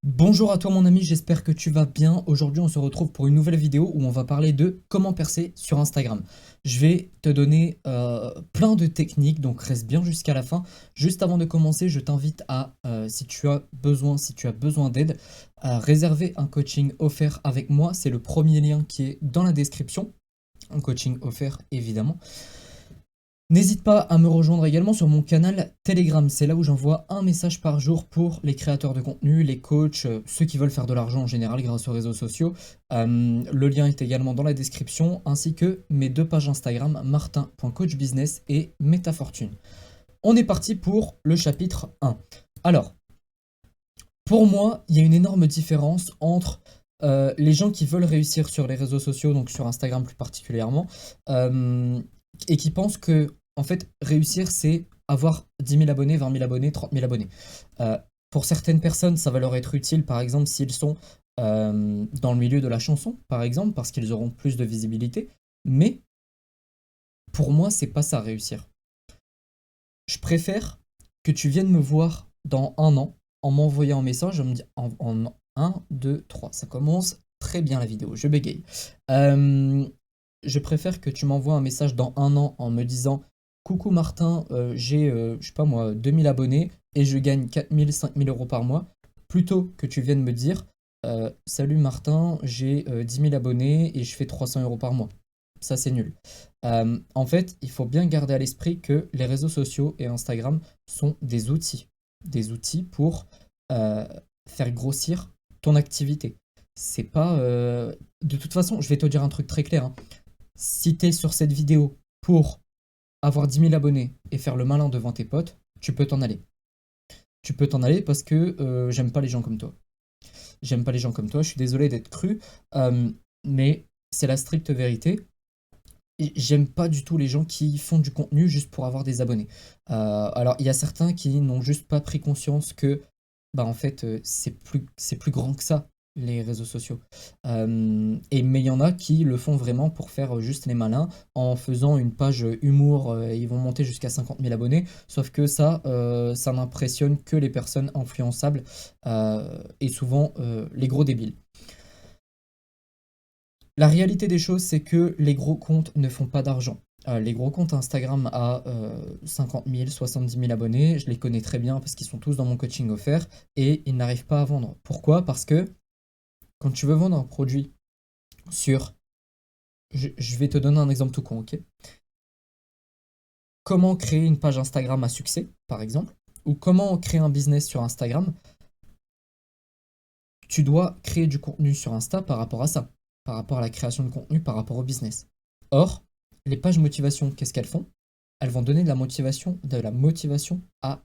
Bonjour à toi mon ami, j'espère que tu vas bien. Aujourd'hui on se retrouve pour une nouvelle vidéo où on va parler de comment percer sur Instagram. Je vais te donner plein de techniques, donc reste bien jusqu'à la fin. Juste avant de commencer, je t'invite à, si tu as besoin d'aide, à réserver un coaching offert avec moi. C'est le premier lien qui est dans la description. Un coaching offert évidemment. N'hésite pas à me rejoindre également sur mon canal Telegram. C'est là où j'envoie un message par jour pour les créateurs de contenu, les coachs, ceux qui veulent faire de l'argent en général grâce aux réseaux sociaux. Le lien est également dans la description, ainsi que mes deux pages Instagram, martin.coachbusiness et Metafortune. On est parti pour le chapitre 1. Alors, pour moi, il y a une énorme différence entre les gens qui veulent réussir sur les réseaux sociaux, donc sur Instagram plus particulièrement, euh, et qui pensent que, en fait, réussir, c'est avoir 10 000 abonnés, 20 000 abonnés, 30 000 abonnés. Euh, pour certaines personnes, ça va leur être utile, par exemple, s'ils sont dans le milieu de la chanson, par exemple, parce qu'ils auront plus de visibilité. Mais pour moi, c'est pas ça, réussir. Je préfère que tu viennes me voir dans un an en m'envoyant un message, en 1, 2, 3. Ça commence très bien la vidéo, je bégaye. Euh, je préfère que tu m'envoies un message dans un an en me disant coucou Martin, j'ai, je sais pas moi, 2000 abonnés et je gagne 4000, 5000 euros par mois, plutôt que tu viennes me dire salut Martin, j'ai 10 000 abonnés et je fais 300 euros par mois. Ça, c'est nul. En fait, il faut bien garder à l'esprit que les réseaux sociaux et Instagram sont des outils pour euh, faire grossir ton activité. C'est pas. De toute façon, je vais te dire un truc très clair, hein. Si tu es sur cette vidéo pour avoir 10 000 abonnés et faire le malin devant tes potes, tu peux t'en aller. Tu peux t'en aller parce que j'aime pas les gens comme toi. J'aime pas les gens comme toi, je suis désolé d'être cru, mais c'est la stricte vérité. Et j'aime pas du tout les gens qui font du contenu juste pour avoir des abonnés. Alors, il y a certains qui n'ont juste pas pris conscience que, bah, en fait, c'est plus grand que ça, les réseaux sociaux. Mais il y en a qui le font vraiment pour faire juste les malins, en faisant une page humour, ils vont monter jusqu'à 50 000 abonnés, sauf que ça n'impressionne que les personnes influençables, et souvent les gros débiles. La réalité des choses, c'est que les gros comptes ne font pas d'argent. Les gros comptes Instagram à 50 000, 70 000 abonnés, je les connais très bien parce qu'ils sont tous dans mon coaching offert et ils n'arrivent pas à vendre. Pourquoi? Parce que quand tu veux vendre un produit sur... je vais te donner un exemple tout con, ok? Comment créer une page Instagram à succès, par exemple, ou comment créer un business sur Instagram, tu dois créer du contenu sur Insta par rapport à ça, par rapport à la création de contenu, par rapport au business. Or, les pages motivation, qu'est-ce qu'elles font? Elles vont donner de la motivation à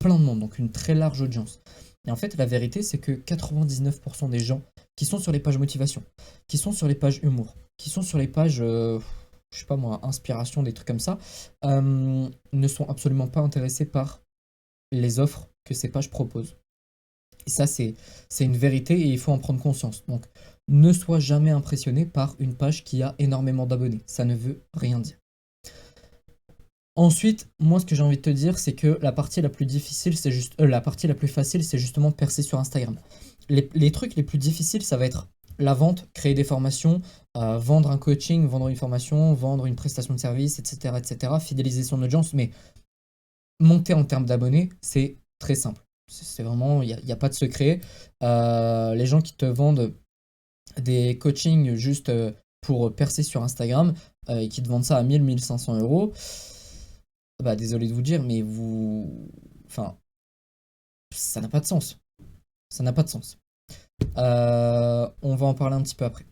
plein de monde, donc une très large audience. Et en fait, la vérité, c'est que 99% des gens qui sont sur les pages motivation, qui sont sur les pages humour, qui sont sur les pages, je sais pas moi, inspiration, des trucs comme ça, ne sont absolument pas intéressés par les offres que ces pages proposent. Et ça, c'est une vérité et il faut en prendre conscience. Donc, ne sois jamais impressionné par une page qui a énormément d'abonnés. Ça ne veut rien dire. Ensuite, moi, ce que j'ai envie de te dire, c'est que la partie la plus difficile, c'est juste, la partie la plus facile, c'est justement de percer sur Instagram. Les trucs les plus difficiles, ça va être la vente, créer des formations, vendre un coaching, vendre une formation, vendre une prestation de service, etc., etc., fidéliser son audience. Mais monter en termes d'abonnés, c'est très simple. C'est vraiment, il y a pas de secret. Les gens qui te vendent des coachings juste pour percer sur Instagram et qui te vendent ça à 1000, 1500 euros, bah désolé de vous dire, mais vous. Enfin, ça n'a pas de sens. Ça n'a pas de sens. On va en parler un petit peu après.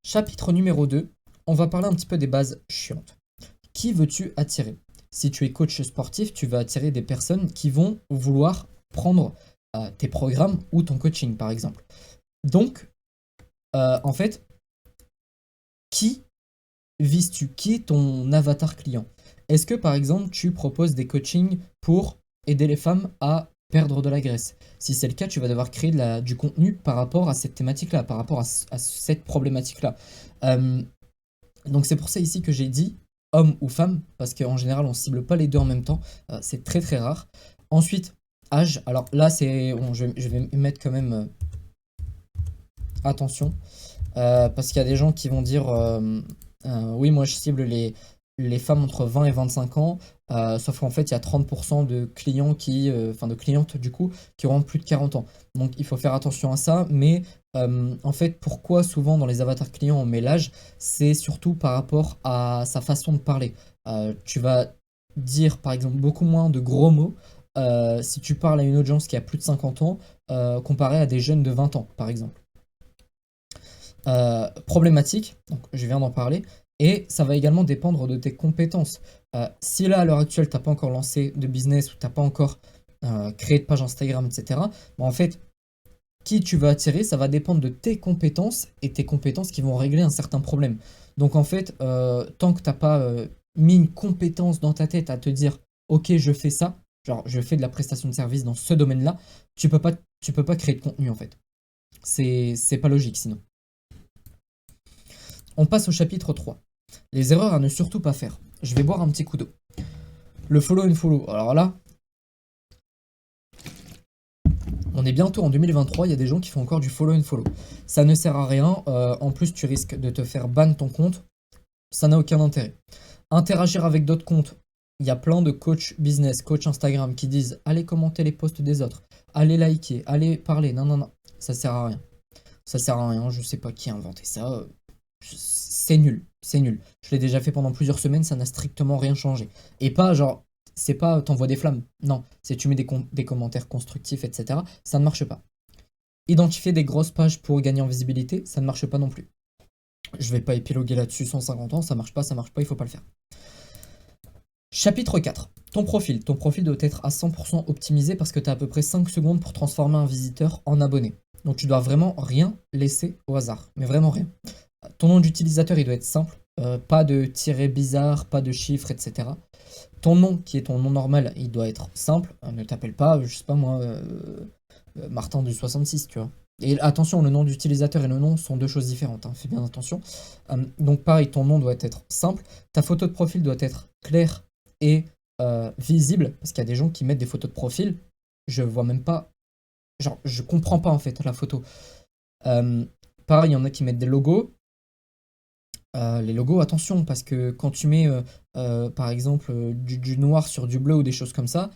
Chapitre numéro 2, on va parler un petit peu des bases chiantes. Qui veux-tu attirer? Si tu es coach sportif, tu vas attirer des personnes qui vont vouloir prendre tes programmes ou ton coaching, par exemple. Donc, en fait, qui vises-tu? Qui est ton avatar client? Est-ce que par exemple tu proposes des coachings pour aider les femmes à perdre de la graisse? Si c'est le cas, tu vas devoir créer du contenu par rapport à cette thématique-là, par rapport à cette problématique-là. Euh, donc c'est pour ça ici que j'ai dit homme ou femme, parce qu'en général on cible pas les deux en même temps, c'est très très rare. Ensuite, âge. Alors là, c'est bon, je vais mettre quand même attention. Parce qu'il y a des gens qui vont dire oui, moi je cible les femmes entre 20 et 25 ans, sauf qu'en fait il y a 30% de clients enfin de clientes du coup, qui auront plus de 40 ans. Donc il faut faire attention à ça, mais en fait pourquoi souvent dans les avatars clients on met l'âge, c'est surtout par rapport à sa façon de parler. Tu vas dire par exemple beaucoup moins de gros mots si tu parles à une audience qui a plus de 50 ans comparé à des jeunes de 20 ans par exemple. Problématique, donc je viens d'en parler, et ça va également dépendre de tes compétences. Si là, à l'heure actuelle, tu n'as pas encore lancé de business ou tu n'as pas encore créé de page Instagram, etc., bah, en fait, qui tu vas attirer, ça va dépendre de tes compétences et tes compétences qui vont régler un certain problème. Donc en fait, tant que tu n'as pas mis une compétence dans ta tête à te dire, ok, je fais ça, genre je fais de la prestation de service dans ce domaine-là, tu peux pas créer de contenu en fait. C'est pas logique sinon. On passe au chapitre 3. Les erreurs à ne surtout pas faire. Je vais boire un petit coup d'eau. Le follow and follow. Alors là, on est bientôt en 2023, il y a des gens qui font encore du follow and follow. Ça ne sert à rien, en plus tu risques de te faire ban ton compte, ça n'a aucun intérêt. Interagir avec d'autres comptes, il y a plein de coachs business, coachs Instagram qui disent allez commenter les posts des autres, allez liker, allez parler, non, non, non, ça sert à rien. Ça sert à rien, je sais pas qui a inventé ça, c'est nul, c'est nul. Je l'ai déjà fait pendant plusieurs semaines, ça n'a strictement rien changé. Et pas genre, c'est pas t'envoies des flammes, non, c'est tu mets des commentaires constructifs, etc. Ça ne marche pas. Identifier des grosses pages pour gagner en visibilité, ça ne marche pas non plus. Je vais pas épiloguer là-dessus 150 ans, ça marche pas, il faut pas le faire. Chapitre 4. Ton profil. Ton profil doit être à 100% optimisé parce que tu as à peu près 5 secondes pour transformer un visiteur en abonné. Donc tu dois vraiment rien laisser au hasard, mais vraiment rien. Ton nom d'utilisateur, il doit être simple, pas de tirets bizarres, pas de chiffres, etc. Ton nom, qui est ton nom normal, il doit être simple, ne t'appelle pas, je sais pas moi, Martin du 66, tu vois. Et attention, le nom d'utilisateur et le nom sont deux choses différentes, hein, fais bien attention. Donc pareil, ton nom doit être simple, ta photo de profil doit être claire et visible, parce qu'il y a des gens qui mettent des photos de profil, je vois même pas, genre je comprends pas en fait la photo. Pareil, il y en a qui mettent des logos. Les logos, attention, parce que quand tu mets par exemple du noir sur du bleu ou des choses comme ça,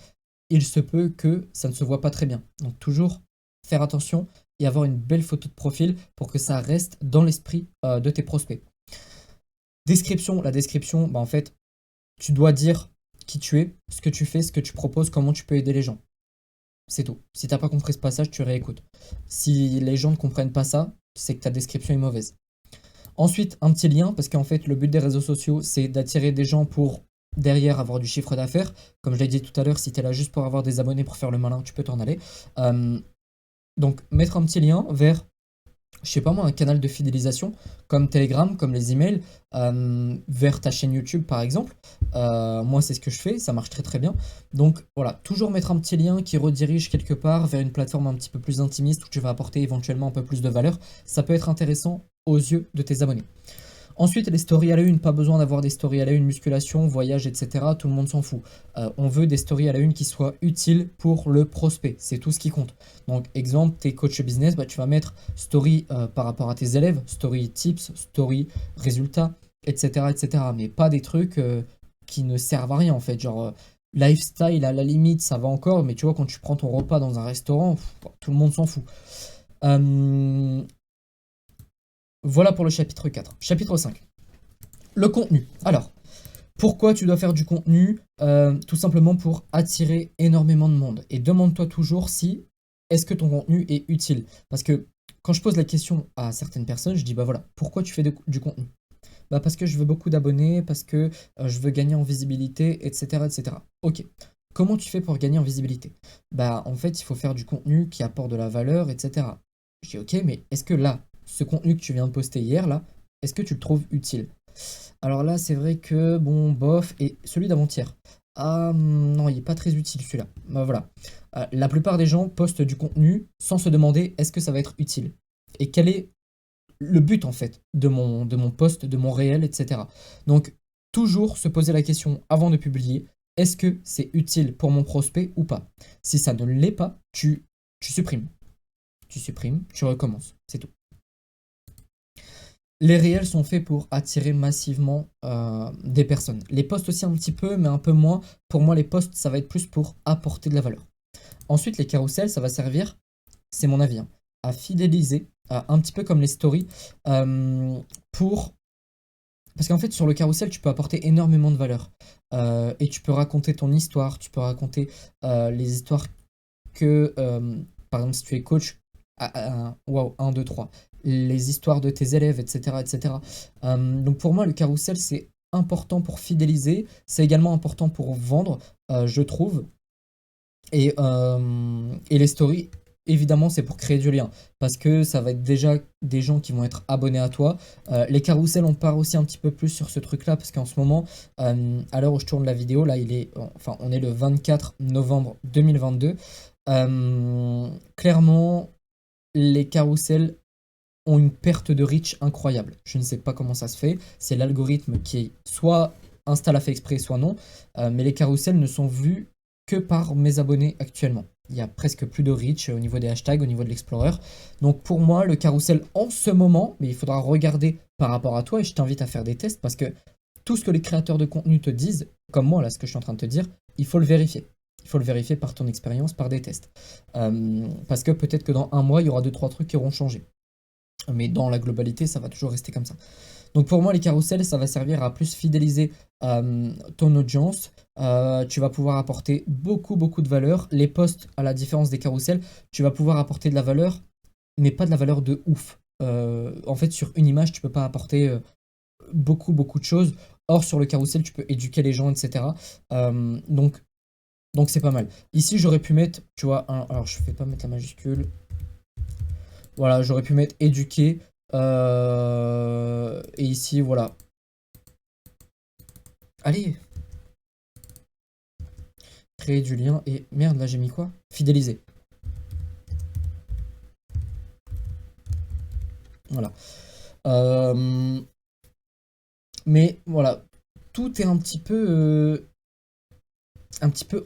il se peut que ça ne se voit pas très bien. Donc toujours faire attention et avoir une belle photo de profil pour que ça reste dans l'esprit de tes prospects. Description, la description, bah en fait, tu dois dire qui tu es, ce que tu fais, ce que tu proposes, comment tu peux aider les gens. C'est tout. Si t'as pas compris ce passage, tu réécoutes. Si les gens ne comprennent pas ça, c'est que ta description est mauvaise. Ensuite, un petit lien, parce qu'en fait, le but des réseaux sociaux, c'est d'attirer des gens pour derrière avoir du chiffre d'affaires. Comme je l'ai dit tout à l'heure, si tu es là juste pour avoir des abonnés pour faire le malin, tu peux t'en aller. Donc, mettre un petit lien vers, je sais pas moi, un canal de fidélisation, comme Telegram, comme les emails, vers ta chaîne YouTube par exemple. Moi, c'est ce que je fais, ça marche très très bien. Donc voilà, toujours mettre un petit lien qui redirige quelque part vers une plateforme un petit peu plus intimiste où tu vas apporter éventuellement un peu plus de valeur. Ça peut être intéressant aux yeux de tes abonnés. Ensuite, les stories à la une, pas besoin d'avoir des stories à la une, musculation, voyage, etc. Tout le monde s'en fout. On veut des stories à la une qui soient utiles pour le prospect. C'est tout ce qui compte. Donc, exemple, t'es coach business, bah, tu vas mettre story par rapport à tes élèves, story tips, story résultats, etc. etc. Mais pas des trucs qui ne servent à rien en fait. Genre, lifestyle à la limite, ça va encore, mais tu vois, quand tu prends ton repas dans un restaurant, tout le monde s'en fout. Voilà pour le chapitre 4. Chapitre 5. Le contenu. Alors, pourquoi tu dois faire du contenu? Tout simplement pour attirer énormément de monde. Et demande-toi toujours si est-ce que ton contenu est utile. Parce que quand je pose la question à certaines personnes, je dis bah voilà, pourquoi tu fais du contenu? Bah parce que je veux beaucoup d'abonnés, parce que je veux gagner en visibilité, etc., etc. Ok. Comment tu fais pour gagner en visibilité? Bah en fait, il faut faire du contenu qui apporte de la valeur, etc. Je dis ok, mais est-ce que là, ce contenu que tu viens de poster hier, là, est-ce que tu le trouves utile? Alors là, c'est vrai que, bon, bof, et celui d'avant-hier. Ah non, il n'est pas très utile celui-là. Bah voilà. La plupart des gens postent du contenu sans se demander est-ce que ça va être utile? Et quel est le but en fait de mon post, de mon réel, etc. Donc, toujours se poser la question avant de publier, est-ce que c'est utile pour mon prospect ou pas? Si ça ne l'est pas, tu supprimes. Tu supprimes, tu recommences, c'est tout. Les réels sont faits pour attirer massivement des personnes. Les posts aussi un petit peu, mais un peu moins. Pour moi, les posts, ça va être plus pour apporter de la valeur. Ensuite, les carousels, ça va servir, c'est mon avis, hein, à fidéliser, un petit peu comme les stories, euh, pour... Parce qu'en fait, sur le carrousel, tu peux apporter énormément de valeur. Et tu peux raconter ton histoire, tu peux raconter les histoires que, par exemple, si tu es coach, wow, 1, 2, 3, les histoires de tes élèves, etc. etc. Donc pour moi, le carrousel, c'est important pour fidéliser, c'est également important pour vendre, je trouve. Et les stories, évidemment, c'est pour créer du lien. Parce que ça va être déjà des gens qui vont être abonnés à toi. Les carousels, on part aussi un petit peu plus sur ce truc-là. Parce qu'en ce moment, à l'heure où je tourne la vidéo, là, on est le 24 novembre 2022. Clairement, les carousels ont une perte de reach incroyable. Je ne sais pas comment ça se fait. C'est l'algorithme qui, soit Insta l'a fait exprès, soit non. Mais les carousels ne sont vus que par mes abonnés actuellement. Il y a presque plus de reach au niveau des hashtags, au niveau de l'Explorer. Donc pour moi, le carrousel en ce moment, mais il faudra regarder par rapport à toi et je t'invite à faire des tests parce que tout ce que les créateurs de contenu te disent, comme moi là, ce que je suis en train de te dire, il faut le vérifier. Il faut le vérifier par ton expérience, par des tests. Parce que peut-être que dans un mois, il y aura 2-3 trucs qui auront changé. Mais dans la globalité, ça va toujours rester comme ça. Donc pour moi, les carousels, ça va servir à plus fidéliser ton audience. Tu vas pouvoir apporter beaucoup, beaucoup de valeur. Les posts, à la différence des carousels, tu vas pouvoir apporter de la valeur, mais pas de la valeur de ouf. En fait, sur une image, tu peux pas apporter beaucoup, beaucoup de choses. Or, sur le carrousel, tu peux éduquer les gens, etc. Donc c'est pas mal. Ici, j'aurais pu mettre, tu vois, alors je vais pas mettre la majuscule. Voilà, j'aurais pu mettre éduquer. Et ici, voilà. Allez, créer du lien et... Merde, là j'ai mis quoi? Fidéliser. Voilà. Euh, Mais voilà, tout est un petit peu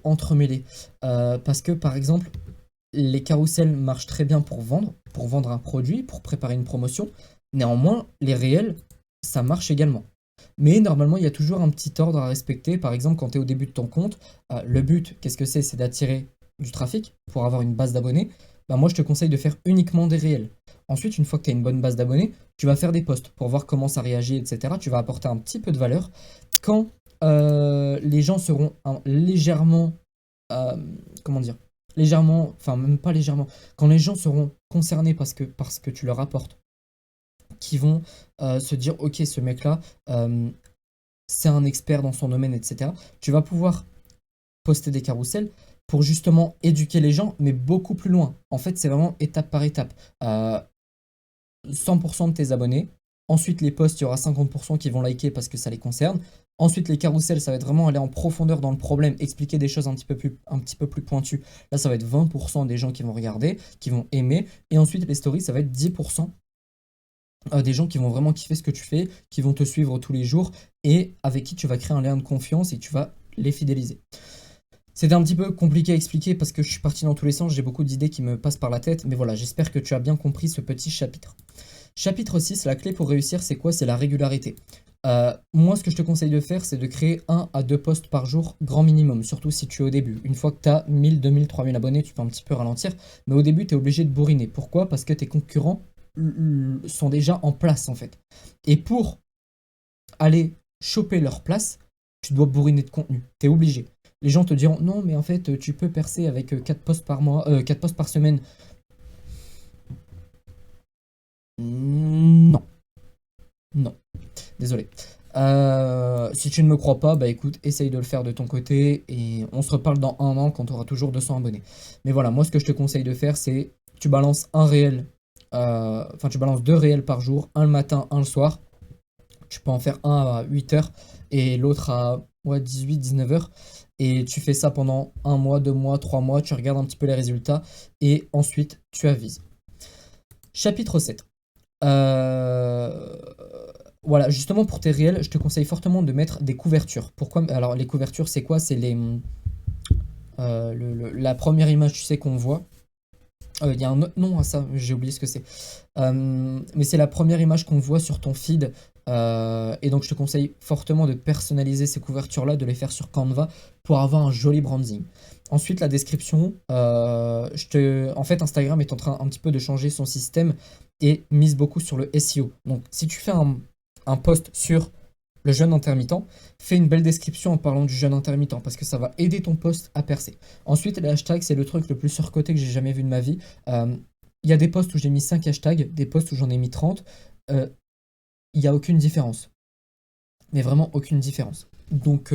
entremêlé. Parce que par exemple, les carousels marchent très bien pour vendre un produit, pour préparer une promotion. Néanmoins, les réels, ça marche également. Mais normalement, il y a toujours un petit ordre à respecter. Par exemple, quand tu es au début de ton compte, le but, qu'est-ce que c'est? C'est d'attirer du trafic pour avoir une base d'abonnés. Bah, moi, je te conseille de faire uniquement des réels. Ensuite, une fois que tu as une bonne base d'abonnés, tu vas faire des posts pour voir comment ça réagit, etc. Tu vas apporter un petit peu de valeur. Quand les gens seront légèrement, euh, comment dire, légèrement, enfin même pas légèrement, quand les gens seront concernés parce que tu leur apportes, qui vont se dire, ok, ce mec-là, c'est un expert dans son domaine, etc. Tu vas pouvoir poster des carousels pour justement éduquer les gens, mais beaucoup plus loin. En fait, c'est vraiment étape par étape. 100% de tes abonnés. Ensuite, les posts, il y aura 50% qui vont liker parce que ça les concerne. Ensuite, les carousels, ça va être vraiment aller en profondeur dans le problème, expliquer des choses un petit peu plus pointues. Là, ça va être 20% des gens qui vont regarder, qui vont aimer. Et ensuite, les stories, ça va être 10% des gens qui vont vraiment kiffer ce que tu fais, qui vont te suivre tous les jours et avec qui tu vas créer un lien de confiance et tu vas les fidéliser. C'était un petit peu compliqué à expliquer parce que je suis parti dans tous les sens, j'ai beaucoup d'idées qui me passent par la tête, mais voilà, j'espère que tu as bien compris ce petit chapitre. Chapitre 6, la clé pour réussir, c'est quoi? C'est la régularité. Moi, ce que je te conseille de faire, c'est de créer 1 à 2 posts par jour, grand minimum, surtout si tu es au début. Une fois que tu as 1000, 2000, 3000 abonnés, tu peux un petit peu ralentir, mais au début, tu es obligé de bourriner. Pourquoi? Parce que tes concurrents sont déjà en place, en fait. Et pour aller choper leur place, tu dois bourriner de contenu. Tu es obligé. Les gens te diront, non, mais en fait, tu peux percer avec 4 posts par mois, 4 posts par semaine. Non, non. Désolé. Si tu ne me crois pas, bah écoute, essaye de le faire de ton côté et on se reparle dans un an quand tu auras toujours 200 abonnés. Mais voilà, moi ce que je te conseille de faire, c'est tu balances un réel, enfin tu balances 2 réels par jour, un le matin, un le soir. Tu peux en faire un à 8h et l'autre à 18-19h. Et tu fais ça pendant un mois, 2 mois, 3 mois, tu regardes un petit peu les résultats et ensuite tu avises. Chapitre 7. Euh, Voilà, justement pour tes réels, je te conseille fortement de mettre des couvertures. Pourquoi? Alors les couvertures, c'est quoi? C'est la première image, tu sais, qu'on voit. Il y a un autre nom à ça, j'ai oublié ce que c'est. Mais c'est la première image qu'on voit sur ton feed. Et donc je te conseille fortement de personnaliser ces couvertures-là, de les faire sur Canva pour avoir un joli branding. Ensuite, la description. En fait, Instagram est en train un petit peu de changer son système et mise beaucoup sur le SEO. Donc si tu fais un post sur le jeûne intermittent, fais une belle description en parlant du jeûne intermittent parce que ça va aider ton post à percer. Ensuite, les hashtags, c'est le truc le plus surcoté que j'ai jamais vu de ma vie. Il y a des posts où j'ai mis 5 hashtags, des posts où j'en ai mis 30. Il n'y a aucune différence. Mais vraiment aucune différence. Donc,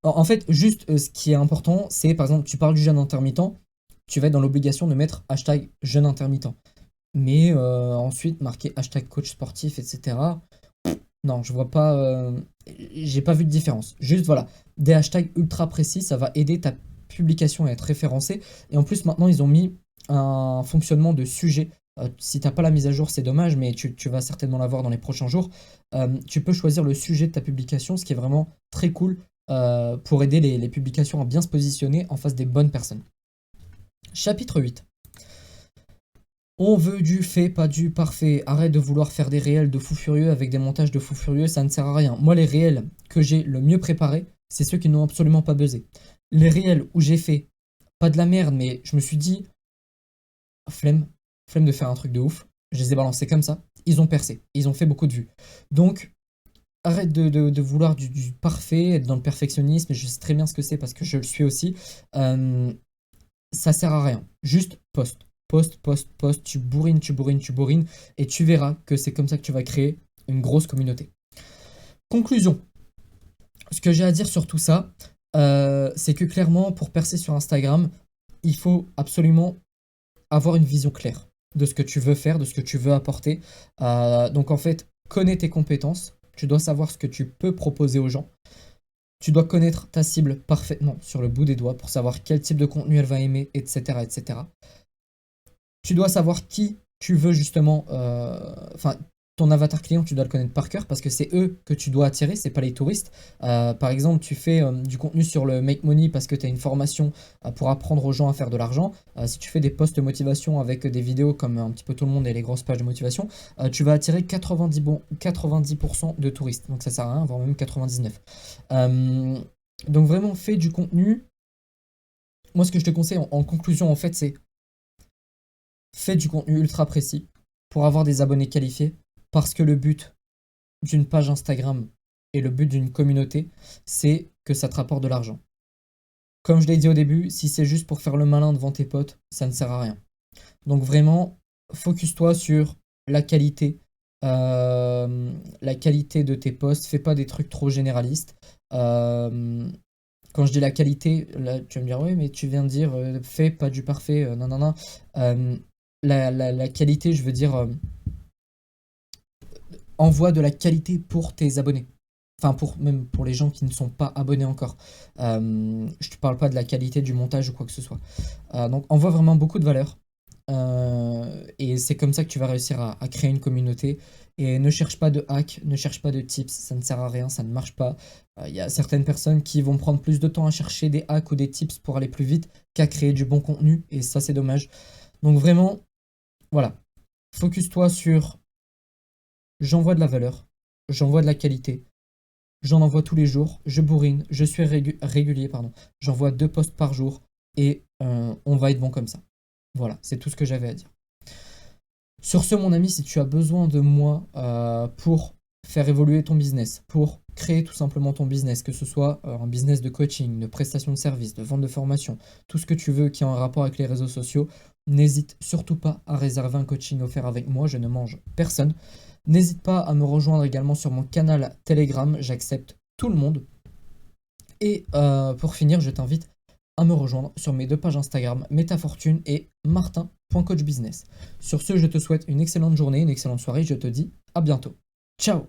en fait, juste ce qui est important, c'est par exemple, tu parles du jeûne intermittent, tu vas être dans l'obligation de mettre hashtag jeûne intermittent. Mais ensuite, marquer hashtag coach sportif, etc. Non, je vois pas. J'ai pas vu de différence. Juste voilà, des hashtags ultra précis, ça va aider ta publication à être référencée. Et en plus, maintenant, ils ont mis un fonctionnement de sujet. Si t'as pas la mise à jour, c'est dommage, mais tu vas certainement l'avoir dans les prochains jours. Tu peux choisir le sujet de ta publication, ce qui est vraiment très cool pour aider les publications à bien se positionner en face des bonnes personnes. Chapitre 8. On veut du fait, pas du parfait. Arrête de vouloir faire des réels de fou furieux avec des montages de fou furieux, ça ne sert à rien. Moi, les réels que j'ai le mieux préparés, c'est ceux qui n'ont absolument pas buzzé. Les réels où j'ai fait pas de la merde, mais je me suis dit, flemme, flemme de faire un truc de ouf. Je les ai balancés comme ça. Ils ont percé. Ils ont fait beaucoup de vues. Donc, arrête de vouloir du parfait, être dans le perfectionnisme. Je sais très bien ce que c'est parce que je le suis aussi. Ça sert à rien. Juste poste. Poste, poste, poste, tu bourrines, tu bourrines, tu bourrines, et tu verras que c'est comme ça que tu vas créer une grosse communauté. Conclusion. Ce que j'ai à dire sur tout ça, c'est que clairement, pour percer sur Instagram, il faut absolument avoir une vision claire de ce que tu veux faire, de ce que tu veux apporter. Donc en fait, connais tes compétences, tu dois savoir ce que tu peux proposer aux gens. Tu dois connaître ta cible parfaitement sur le bout des doigts pour savoir quel type de contenu elle va aimer, etc. etc. Tu dois savoir qui tu veux justement, enfin, ton avatar client, tu dois le connaître par cœur parce que c'est eux que tu dois attirer, c'est pas les touristes. Par exemple, tu fais du contenu sur le make money parce que tu as une formation pour apprendre aux gens à faire de l'argent. Si tu fais des posts de motivation avec des vidéos comme un petit peu tout le monde et les grosses pages de motivation, tu vas attirer 90% de touristes. Donc ça sert à rien, voire même 99. Donc vraiment, fais du contenu. Moi, ce que je te conseille en conclusion, en fait, c'est fais du contenu ultra précis pour avoir des abonnés qualifiés parce que le but d'une page Instagram et le but d'une communauté, c'est que ça te rapporte de l'argent. Comme je l'ai dit au début, si c'est juste pour faire le malin devant tes potes, ça ne sert à rien. Donc vraiment, focus-toi sur la qualité de tes posts. Fais pas des trucs trop généralistes. Quand je dis la qualité, là tu vas me dire oui mais tu viens de dire fais pas du parfait, non non non. La qualité, je veux dire, envoie de la qualité pour tes abonnés. Enfin, même pour les gens qui ne sont pas abonnés encore. Je te parle pas de la qualité du montage ou quoi que ce soit. Donc, envoie vraiment beaucoup de valeur. Et c'est comme ça que tu vas réussir à créer une communauté. Et ne cherche pas de hack, ne cherche pas de tips, ça ne sert à rien, ça ne marche pas. Il y a certaines personnes qui vont prendre plus de temps à chercher des hacks ou des tips pour aller plus vite qu'à créer du bon contenu. Et ça, c'est dommage. Donc, vraiment, voilà. Focus-toi sur j'envoie de la valeur, j'envoie de la qualité, j'en envoie tous les jours, je bourrine, je suis régulier, pardon. J'envoie 2 posts par jour et on va être bon comme ça. Voilà, c'est tout ce que j'avais à dire. Sur ce, mon ami, si tu as besoin de moi pour faire évoluer ton business, pour créer tout simplement ton business, que ce soit un business de coaching, de prestation de services, de vente de formation, tout ce que tu veux qui a un rapport avec les réseaux sociaux, n'hésite surtout pas à réserver un coaching offert avec moi, je ne mange personne. N'hésite pas à me rejoindre également sur mon canal Telegram, j'accepte tout le monde. Et pour finir, je t'invite à me rejoindre sur mes 2 pages Instagram, Metafortune et martin.coachbusiness. Sur ce, je te souhaite une excellente journée, une excellente soirée, je te dis à bientôt. Ciao!